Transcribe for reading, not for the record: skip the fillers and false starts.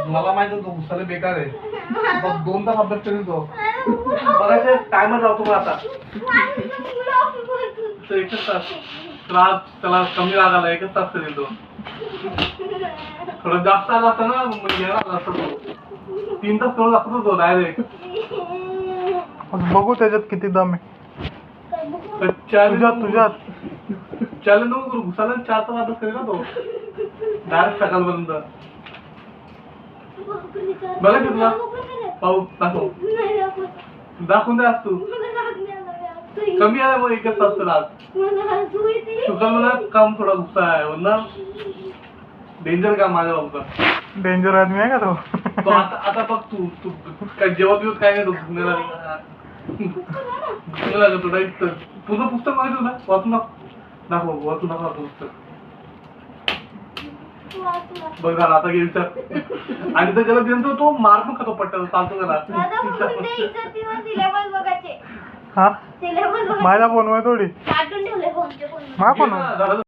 मला माहित होतं घुसायला बेकार आहे. बघ 2 तास अभ्यास करेल तो. बघायचं टायमर लावतो मग आता. तो 1 तास त्याला कमी राग आला. 1 तास करेल तो. थोडं जास्त आला असता ना मग घ्यायला आला असता तो. 3 तास करून दाखवतो तो डायरेक्ट. बघू त्याच्यात किती दम आहे. तुझ्यात चालेल नको करू. घुसायला 4 तास अभ्यास करेल ना तो डायरेक्ट सकाळपर्यंत. बघा की तुला पाहू दाखव. दाखवून द्या तू. कमी आला मग 1 तास तर आज. शुकल मला काम थोडा गुस्सा आहे ना. डेंजर काम माझ्या बाबा. डेंजर आदमी आहे का तो? तो आता बघ तू काय जेवत बिवत काय नाही. तो तुझं पुस्तक माहिती तुला वाचून दाखव. वाचून दाखव पुस्तक. बघ झाला आता घे विचार. आणि तर त्याला देतो तो मार पण खातो पट्ट्याला. चालतो त्याला. हा माझ्या फोन मध्ये थोडी. माझ्या फोन